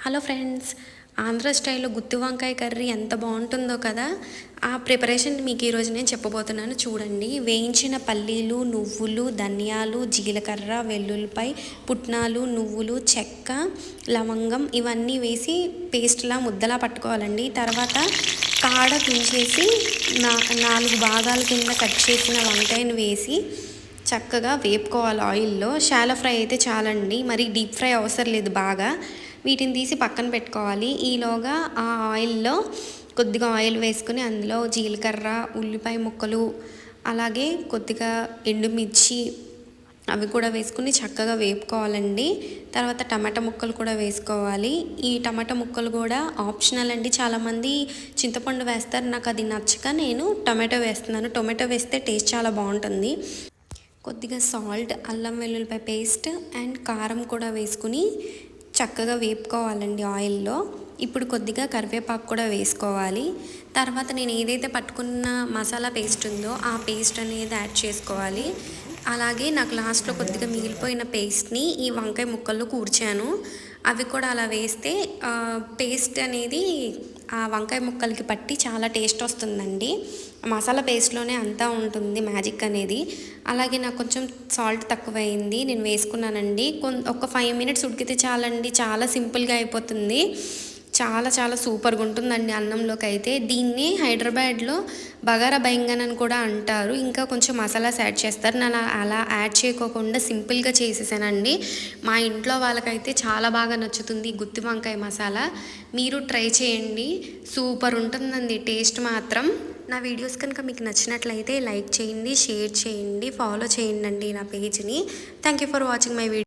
Hello friends, Andhra స్టైల్లో గుత్తి వంకాయ curry ఎంత బాగుంటుందో కదా. ఆ ప్రిపరేషన్ మీకు ఈరోజు నేను చెప్పబోతున్నాను. చూడండి, వేయించిన పల్లీలు, నువ్వులు, ధనియాలు, జీలకర్ర, వెల్లుల్లిపాయ, పుట్నాలు, నువ్వులు, చెక్క, లవంగం ఇవన్నీ వేసి పేస్ట్లా ముద్దలా పట్టుకోవాలండి. తర్వాత కాడ తుంచేసి 4 భాగాల కింద కట్ చేసిన వంకాయను వేసి చక్కగా వేపుకోవాలి ఆయిల్లో. షాలో ఫ్రై అయితే చాలండి, మరి డీప్ ఫ్రై అవసరం లేదు. బాగా వీటిని తీసి పక్కన పెట్టుకోవాలి. ఈలోగా ఆ ఆయిల్లో కొద్దిగా ఆయిల్ వేసుకుని అందులో జీలకర్ర, ఉల్లిపాయ ముక్కలు, అలాగే కొద్దిగా ఎండుమిర్చి అవి కూడా వేసుకుని చక్కగా వేపుకోవాలండి. తర్వాత టమాటా ముక్కలు కూడా వేసుకోవాలి. ఈ టమాటా ముక్కలు కూడా ఆప్షనల్ అండి. చాలామంది చింతపండు వేస్తారు, నాకు అది నచ్చక నేను టొమాటో వేస్తున్నాను. టొమాటో వేస్తే టేస్ట్ చాలా బాగుంటుంది. కొద్దిగా సాల్ట్, అల్లం వెల్లుల్లిపాయ పేస్ట్ అండ్ కారం కూడా వేసుకుని చక్కగా వేపుకోవాలండి ఆయిల్లో. ఇప్పుడు కొద్దిగా కరివేపాకు కూడా వేసుకోవాలి. తర్వాత నేను ఏదైతే పట్టుకున్న మసాలా పేస్ట్ ఉందో ఆ పేస్ట్ అనేది యాడ్ చేసుకోవాలి. అలాగే నాకు లాస్ట్లో కొద్దిగా మిగిలిపోయిన పేస్ట్ని ఈ వంకాయ ముక్కల్లో కూర్చాను. అవి కూడా అలా వేస్తే పేస్ట్ అనేది ఆ వంకాయ ముక్కలకి పట్టి చాలా టేస్ట్ వస్తుందండి. మసాలా పేస్ట్లోనే అంతా ఉంటుంది మ్యాజిక్ అనేది. అలాగే నాకు కొంచెం సాల్ట్ తక్కువైంది, నేను వేసుకున్నానండి. ఒక 5 మినిట్స్ ఉడికితే చాలండి, చాలా సింపుల్గా అయిపోతుంది. చాలా చాలా సూపర్గా ఉంటుందండి అన్నంలోకి అయితే. దీన్ని హైదరాబాద్లో బగారా బైంగన్ అని కూడా అంటారు. ఇంకా కొంచెం మసాలాస్ యాడ్ చేస్తారు. నేను అలా యాడ్ చేయకోకుండా సింపుల్గా చేసేసానండి. మా ఇంట్లో వాళ్ళకైతే చాలా బాగా నచ్చుతుంది గుత్తి వంకాయ మసాలా. మీరు ట్రై చేయండి, సూపర్ ఉంటుందండి టేస్ట్ మాత్రం. నా వీడియోస్ కనుక మీకు నచ్చినట్లయితే లైక్ చేయండి, షేర్ చేయండి, ఫాలో చేయండి నా పేజ్ని. Thank you for watching my video.